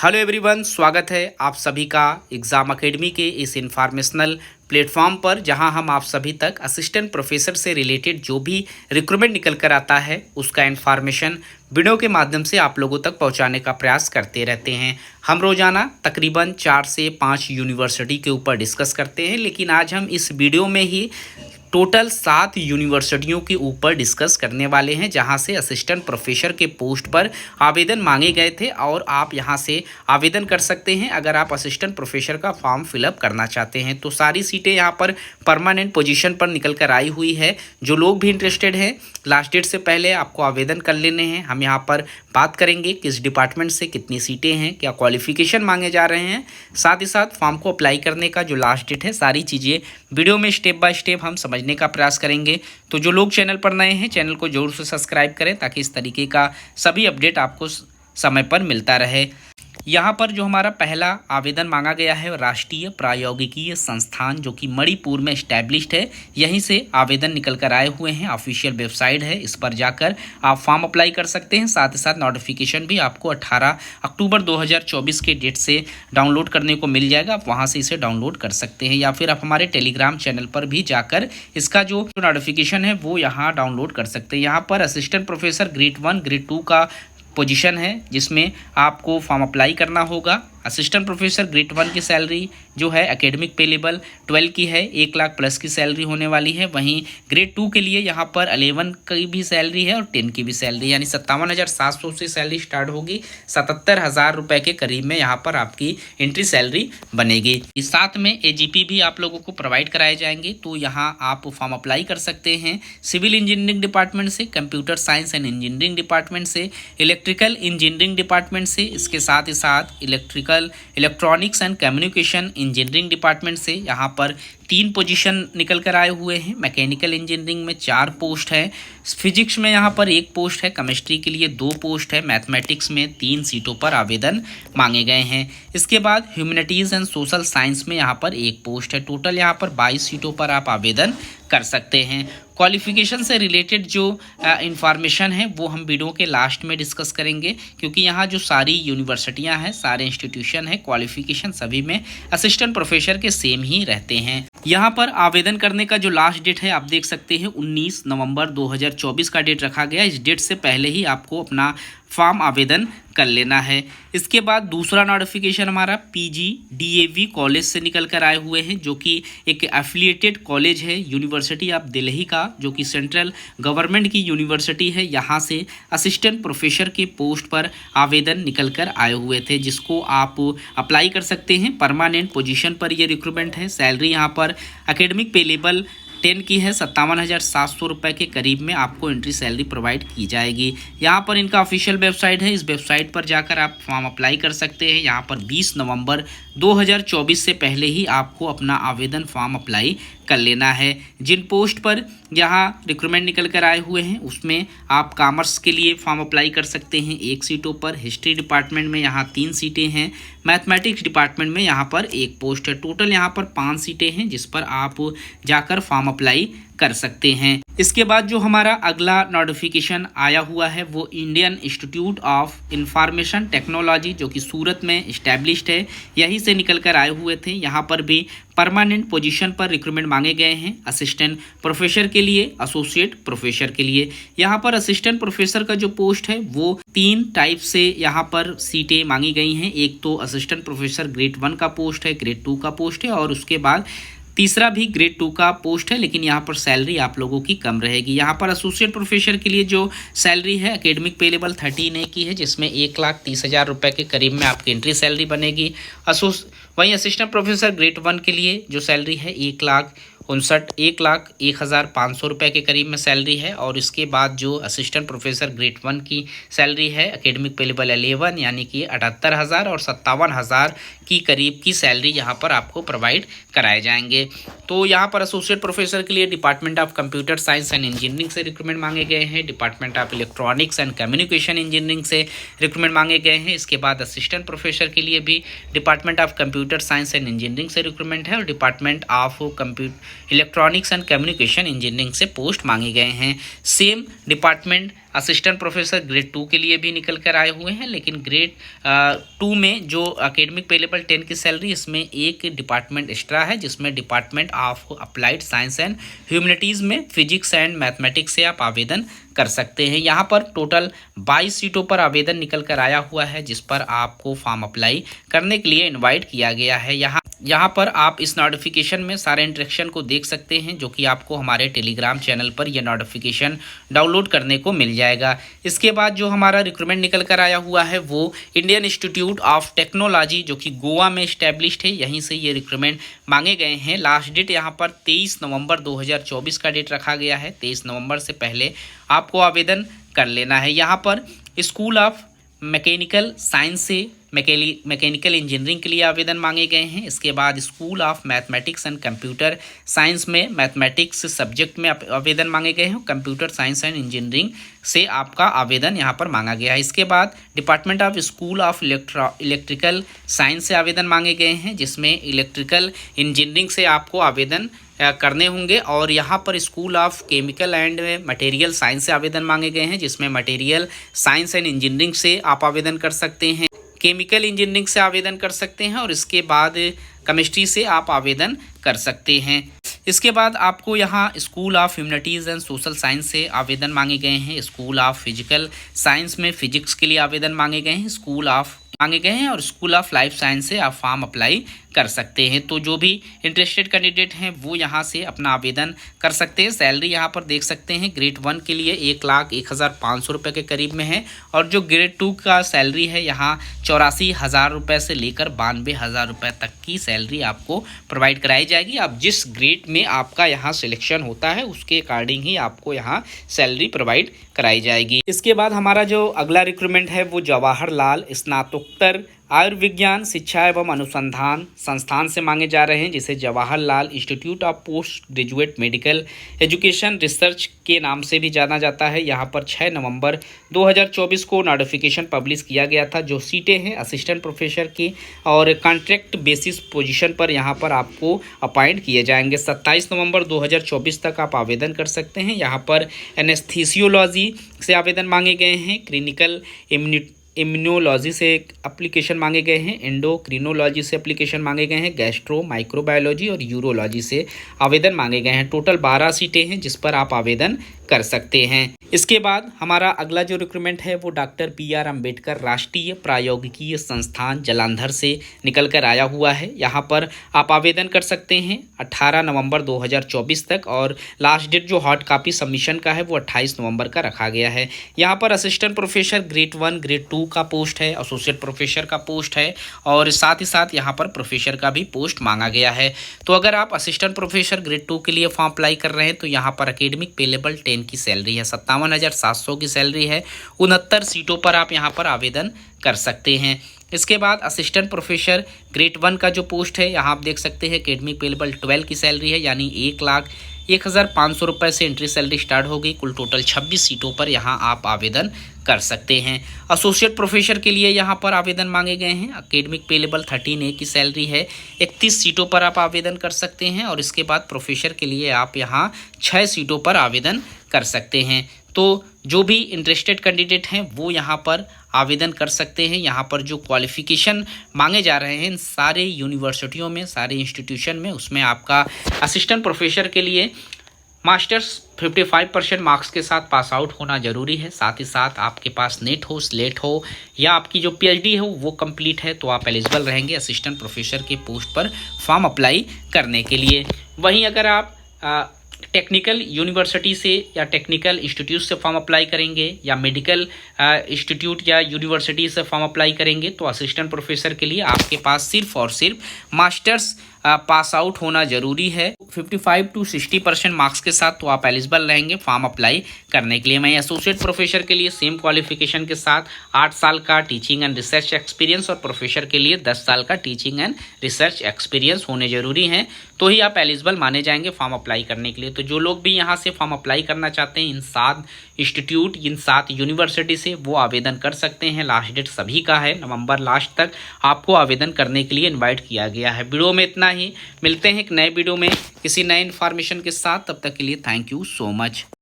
Hello everyone, स्वागत है आप सभी का एग्ज़ाम एकेडमी के इस इंफॉर्मेशनल प्लेटफॉर्म पर, जहां हम आप सभी तक असिस्टेंट प्रोफेसर से रिलेटेड जो भी रिक्रूटमेंट निकल कर आता है उसका इन्फॉर्मेशन वीडियो के माध्यम से आप लोगों तक पहुंचाने का प्रयास करते रहते हैं। हम रोज़ाना तकरीबन 4 से 5 यूनिवर्सिटी के ऊपर डिस्कस करते हैं, लेकिन आज हम इस वीडियो में ही टोटल 7 यूनिवर्सिटियों के ऊपर डिस्कस करने वाले हैं जहां से असिस्टेंट प्रोफेसर के पोस्ट पर आवेदन मांगे गए थे और आप यहां से आवेदन कर सकते हैं। अगर आप असिस्टेंट प्रोफेसर का फॉर्म फिलअप करना चाहते हैं तो सारी सीटें यहां पर परमानेंट पोजीशन पर निकल कर आई हुई है। जो लोग भी इंटरेस्टेड हैं, लास्ट डेट से पहले आपको आवेदन कर लेने हैं। हम यहाँ पर बात करेंगे किस डिपार्टमेंट से कितनी सीटें हैं, क्या क्वालिफिकेशन मांगे जा रहे हैं, साथ ही साथ फॉर्म को अप्लाई करने का जो लास्ट डेट है, सारी चीज़ें वीडियो में स्टेप बाय स्टेप हम समझने का प्रयास करेंगे। तो जो लोग चैनल पर नए हैं, चैनल को जरूर से सब्सक्राइब करें ताकि इस तरीके का सभी अपडेट आपको समय पर मिलता रहे। यहाँ पर जो हमारा पहला आवेदन मांगा गया है, राष्ट्रीय प्रौद्योगिकीय संस्थान जो कि मणिपुर में इस्टेब्लिश्ड है, यहीं से आवेदन निकल कर आए हुए हैं। ऑफिशियल वेबसाइट है, इस पर जाकर आप फॉर्म अप्लाई कर सकते हैं। साथ ही साथ नोटिफिकेशन भी आपको 18 अक्टूबर 2024 के डेट से डाउनलोड करने को मिल जाएगा। आप वहाँ से इसे डाउनलोड कर सकते हैं, या फिर आप हमारे टेलीग्राम चैनल पर भी जाकर इसका जो नोटिफिकेशन है वो यहाँ डाउनलोड कर सकते हैं। यहाँ पर असिस्टेंट प्रोफेसर ग्रेड 1 ग्रेड 2 का पोजीशन है जिसमें आपको फॉर्म अप्लाई करना होगा। असिस्टेंट प्रोफेसर ग्रेड 1 की सैलरी जो है एकेडमिक पे लेवल 12 की है, 1 लाख प्लस की सैलरी होने वाली है। वहीं ग्रेड 2 के लिए यहाँ पर 11 की भी सैलरी है और 10 की भी सैलरी, यानी 57,700 से सैलरी स्टार्ट होगी। 77,000 रुपये के करीब में यहाँ पर आपकी एंट्री सैलरी बनेगी। साथ में AGP भी आप लोगों को प्रोवाइड कराए जाएंगे, तो यहाँ आप फॉर्म अप्लाई कर सकते हैं। सिविल इंजीनियरिंग डिपार्टमेंट से, computer science and engineering department से, इलेक्ट्रिकल इंजीनियरिंग डिपार्टमेंट से, इसके साथ ही साथ electronics and communication engineering department से यहाँ पर 3 पोजीशन निकल कर आए हुए हैं। मैकेनिकल इंजीनियरिंग में 4 पोस्ट है, फिजिक्स में यहाँ पर 1 पोस्ट है, केमिस्ट्री के लिए 2 पोस्ट है, मैथमेटिक्स में 3 सीटों पर आवेदन मांगे गए हैं। इसके बाद ह्यूमैनिटीज़ एंड सोशल साइंस में यहाँ पर 1 पोस्ट है। टोटल यहाँ पर 22 सीटों पर आप आवेदन कर सकते हैं। क्वालिफिकेशन से रिलेटेड जो इंफॉर्मेशन है वो हम वीडियो के लास्ट में डिस्कस करेंगे, क्योंकि यहाँ जो सारी यूनिवर्सिटियाँ हैं, सारे इंस्टीट्यूशन हैं, क्वालिफिकेशन सभी में असिस्टेंट प्रोफेसर के सेम ही रहते हैं। यहाँ पर आवेदन करने का जो लास्ट डेट है आप देख सकते हैं, 19 नवंबर 2024 का डेट रखा गया। इस डेट से पहले ही आपको अपना फॉर्म आवेदन कर लेना है। इसके बाद दूसरा नोटिफिकेशन हमारा PGDAV कॉलेज से निकल कर आए हुए हैं, जो कि एक एफिलिएटेड कॉलेज है, यूनिवर्सिटी ऑफ दिल्ली का, जो कि सेंट्रल गवर्नमेंट की यूनिवर्सिटी है। यहाँ से असिस्टेंट प्रोफेसर के पोस्ट पर आवेदन निकल कर आए हुए थे, जिसको आप अप्लाई कर सकते हैं। परमानेंट पोजीशन पर ये रिक्रूटमेंट है। सैलरी यहाँ पर एकेडमिक पे लेवल 10 की है, 57,700 रुपये के करीब में आपको एंट्री सैलरी प्रोवाइड की जाएगी। यहाँ पर इनका ऑफिशियल वेबसाइट है, इस वेबसाइट पर जाकर आप फॉर्म अप्लाई कर सकते हैं। यहाँ पर 20 नवंबर 2024 से पहले ही आपको अपना आवेदन फॉर्म अप्लाई कर लेना है। जिन पोस्ट पर यहाँ रिक्रूटमेंट निकल कर आए हुए हैं उसमें आप कॉमर्स के लिए फॉर्म अप्लाई कर सकते हैं 1 सीटों पर, हिस्ट्री डिपार्टमेंट में यहाँ 3 सीटें हैं, मैथमेटिक्स डिपार्टमेंट में यहाँ पर 1 पोस्ट है। टोटल यहाँ पर 5 सीटें हैं जिस पर आप जाकर फॉर्म अप्लाई कर सकते हैं। इसके बाद जो हमारा अगला नोटिफिकेशन आया हुआ है वो Indian institute of information technology, जो कि सूरत में इस्टेब्लिश्ड है, यहीं से निकल कर आए हुए थे। यहाँ पर भी परमानेंट पोजीशन पर रिक्रूटमेंट मांगे गए हैं, असिस्टेंट प्रोफेसर के लिए, एसोसिएट प्रोफेसर के लिए। यहाँ पर असिस्टेंट प्रोफेसर का जो पोस्ट है वो 3 टाइप से यहाँ पर सीटें मांगी गई हैं। एक तो असिस्टेंट प्रोफेसर ग्रेड 1 का पोस्ट है, ग्रेड 2 का पोस्ट है, और उसके बाद तीसरा भी ग्रेड 2 का पोस्ट है, लेकिन यहाँ पर सैलरी आप लोगों की कम रहेगी। यहाँ पर एसोसिएट प्रोफेसर के लिए जो सैलरी है एकेडमिक पे लेवल 13A की है, जिसमें 1,30,000 रुपये के करीब में आपकी एंट्री सैलरी बनेगी। वहीं असिस्टेंट प्रोफेसर ग्रेड 1 के लिए जो सैलरी है 1,01,0500 रुपये के करीब में सैलरी है। और इसके बाद जो असिस्टेंट प्रोफेसर ग्रेड 1 की सैलरी है एकेडमिक पे लेवल 11, यानी कि 78,000 और 57,000 की करीब की सैलरी यहाँ पर आपको प्रोवाइड कराए जाएंगे। तो यहाँ पर एसोसिएट प्रोफेसर के लिए department of computer science and engineering से रिक्रूटमेंट मांगे गए हैं, department of electronics and communication engineering से रिक्रूटमेंट मांगे गए हैं। इसके बाद असिस्टेंट प्रोफेसर के लिए भी department of computer science and engineering से रिक्रूटमेंट है, और department of electronics and communication engineering से पोस्ट मांगे गए हैं। Same department assistant professor grade 2 के लिए भी निकल कर आए हुए हैं, लेकिन ग्रेड 2 में जो एकेडमिक पे लेवल 10 की सैलरी, इसमें एक डिपार्टमेंट एक्स्ट्रा है, जिसमें department of applied science and humanities में फिजिक्स एंड मैथमेटिक्स से आप आवेदन कर सकते हैं। यहाँ पर टोटल 22 सीटों पर आवेदन निकल कर आया हुआ है, जिस पर आपको फॉर्म अप्लाई करने के लिए इनवाइट किया गया है। यहाँ पर आप इस नोटिफिकेशन में सारे इंस्ट्रक्शन को देख सकते हैं, जो कि आपको हमारे टेलीग्राम चैनल पर यह नोटिफिकेशन डाउनलोड करने को मिल जाएगा। इसके बाद जो हमारा रिक्रूटमेंट निकल कर आया हुआ है वो इंडियन इंस्टीट्यूट ऑफ टेक्नोलॉजी, जो कि गोवा में इस्टेब्लिश्ड है, यहीं से ये रिक्रूटमेंट मांगे गए हैं। लास्ट डेट यहाँ पर 23 नवंबर 2024 का डेट रखा गया है। 23 नवंबर से पहले आपको आवेदन कर लेना है। यहाँ पर स्कूल ऑफ मैकेनिकल साइंस से मैकेनिकल इंजीनियरिंग के लिए आवेदन मांगे गए हैं। इसके बाद school of mathematics and computer science में मैथमेटिक्स सब्जेक्ट में आवेदन मांगे गए हैं। कंप्यूटर साइंस एंड इंजीनियरिंग से आपका आवेदन यहाँ पर मांगा गया है। इसके बाद department of school of electrical science से आवेदन मांगे गए हैं, जिसमें इलेक्ट्रिकल इंजीनियरिंग से आपको आवेदन करने होंगे। और यहाँ पर school of chemical and material science से आवेदन मांगे गए हैं, जिसमें मटेरियल साइंस एंड इंजीनियरिंग से आप आवेदन कर सकते हैं, केमिकल इंजीनियरिंग से आवेदन कर सकते हैं, और इसके बाद केमिस्ट्री से आप आवेदन कर सकते हैं। इसके बाद आपको यहाँ school of humanities and social science से आवेदन मांगे गए हैं। स्कूल ऑफ फिजिकल साइंस में फिजिक्स के लिए आवेदन मांगे गए हैं, और स्कूल ऑफ लाइफ साइंस से आप फॉर्म अप्लाई कर सकते हैं। तो जो भी इंटरेस्टेड कैंडिडेट हैं वो यहाँ से अपना आवेदन कर सकते हैं। सैलरी यहाँ पर देख सकते हैं, ग्रेड 1 के लिए 1,01,500 रुपये के करीब में है, और जो ग्रेड 2 का सैलरी है यहाँ 84,000 रुपये से लेकर 92,000 रुपये तक की सैलरी आपको प्रोवाइड कराई जाएगी। अब जिस ग्रेड में आपका यहाँ सिलेक्शन होता है उसके अकॉर्डिंग ही आपको यहाँ सैलरी प्रोवाइड कराई जाएगी। इसके बाद हमारा जो अगला रिक्रूटमेंट है वो जवाहरलाल स्नातकोत्तर आयुर्विज्ञान शिक्षा एवं अनुसंधान संस्थान से मांगे जा रहे हैं, जिसे Jawaharlal institute of post graduate medical education research के नाम से भी जाना जाता है। यहाँ पर 6 नवंबर 2024 को नोटिफिकेशन पब्लिश किया गया था। जो सीटें हैं असिस्टेंट प्रोफेसर की और कॉन्ट्रैक्ट बेसिस पोजीशन पर यहाँ पर आपको अपॉइंट किए जाएंगे। 27 नवंबर 2024 तक आप आवेदन कर सकते हैं। यहाँ पर एनेस्थीसियोलॉजी से आवेदन मांगे गए हैं, क्लिनिकल इम्यूनोलॉजी से एप्लीकेशन मांगे गए हैं, एंडोक्रिनोलॉजी से एप्लीकेशन मांगे गए हैं, गैस्ट्रो माइक्रोबायोलॉजी और यूरोलॉजी से आवेदन मांगे गए हैं। टोटल 12 सीटें हैं जिस पर आप आवेदन कर सकते हैं। इसके बाद हमारा अगला जो रिक्रूटमेंट है वो डॉक्टर BR अम्बेडकर राष्ट्रीय प्रायोगिकीय संस्थान जालंधर से निकल कर आया हुआ है। यहाँ पर आप आवेदन कर सकते हैं 18 नवंबर 2024 तक, और लास्ट डेट जो हॉट कॉपी सबमिशन का है वो 28 नवंबर का रखा गया है। यहाँ पर असिस्टेंट प्रोफेसर ग्रेड 1 ग्रेड 2 का पोस्ट है, एसोसिएट प्रोफेसर का पोस्ट है, और साथ ही साथ यहाँ पर प्रोफेसर का भी पोस्ट मांगा गया है। तो अगर आप असिस्टेंट प्रोफेसर ग्रेड 2 के लिए फॉर्म अप्लाई कर रहे हैं तो यहाँ पर एकेडमिक पे लेवल 10 की सैलरी है, 57,700 की सैलरी है, 69 सीटों पर आप यहाँ पर आवेदन कर सकते हैं। इसके बाद असिस्टेंट प्रोफेसर ग्रेड 1 का जो पोस्ट है यहाँ आप देख सकते हैं एकेडमिक पे लेवल 12 की सैलरी है, यानी 1,01,500 रुपये से एंट्री सैलरी स्टार्ट होगी। कुल टोटल 26 सीटों पर यहाँ आप आवेदन कर सकते हैं। एसोसिएट प्रोफेसर के लिए यहाँ पर आवेदन मांगे गए हैं, एकेडमिक पे लेवल 13A की सैलरी है, 31 सीटों पर आप आवेदन कर सकते हैं, और इसके बाद प्रोफेसर के लिए आप यहाँ 6 सीटों पर आवेदन कर सकते हैं। तो जो भी इंटरेस्टेड कैंडिडेट हैं वो यहाँ पर आवेदन कर सकते हैं। यहाँ पर जो क्वालिफ़िकेशन मांगे जा रहे हैं इन सारे यूनिवर्सिटियों में, सारे इंस्टीट्यूशन में, उसमें आपका असिस्टेंट प्रोफेसर के लिए मास्टर्स 55% मार्क्स के साथ पास आउट होना ज़रूरी है। साथ ही साथ आपके पास नेट हो, स्लेट हो, या आपकी जो PhD हो वो कंप्लीट है तो आप एलिजिबल रहेंगे असिस्टेंट प्रोफेसर के पोस्ट पर फॉर्म अप्लाई करने के लिए। वहीं अगर आप टेक्निकल यूनिवर्सिटी से या टेक्निकल इंस्टीट्यूट से फॉर्म अप्लाई करेंगे या मेडिकल इंस्टीट्यूट या यूनिवर्सिटी से फॉर्म अप्लाई करेंगे तो असिस्टेंट प्रोफेसर के लिए आपके पास सिर्फ और सिर्फ मास्टर्स पास आउट होना ज़रूरी है। 55 to 60% मार्क्स के साथ तो आप एलिजिबल रहेंगे फॉर्म अप्लाई करने के लिए। मैं एसोसिएट प्रोफेसर के लिए सेम क्वालिफिकेशन के साथ 8 साल का टीचिंग एंड रिसर्च एक्सपीरियंस और प्रोफेसर के लिए 10 साल का टीचिंग एंड रिसर्च एक्सपीरियंस होने ज़रूरी हैं, तो ही आप एलिजिबल माने जाएंगे फॉर्म अप्लाई करने के लिए। तो जो लोग भी यहाँ से फॉर्म अप्लाई करना चाहते हैं इन 7 इंस्टीट्यूट, इन 7 यूनिवर्सिटी से वो आवेदन कर सकते हैं। लास्ट डेट सभी का है, नवंबर लास्ट तक आपको आवेदन करने के लिए इनवाइट किया गया है। वीडियो में इतना ही, मिलते हैं एक नए वीडियो में किसी नए इन्फॉर्मेशन के साथ। तब तक के लिए थैंक यू सो मच।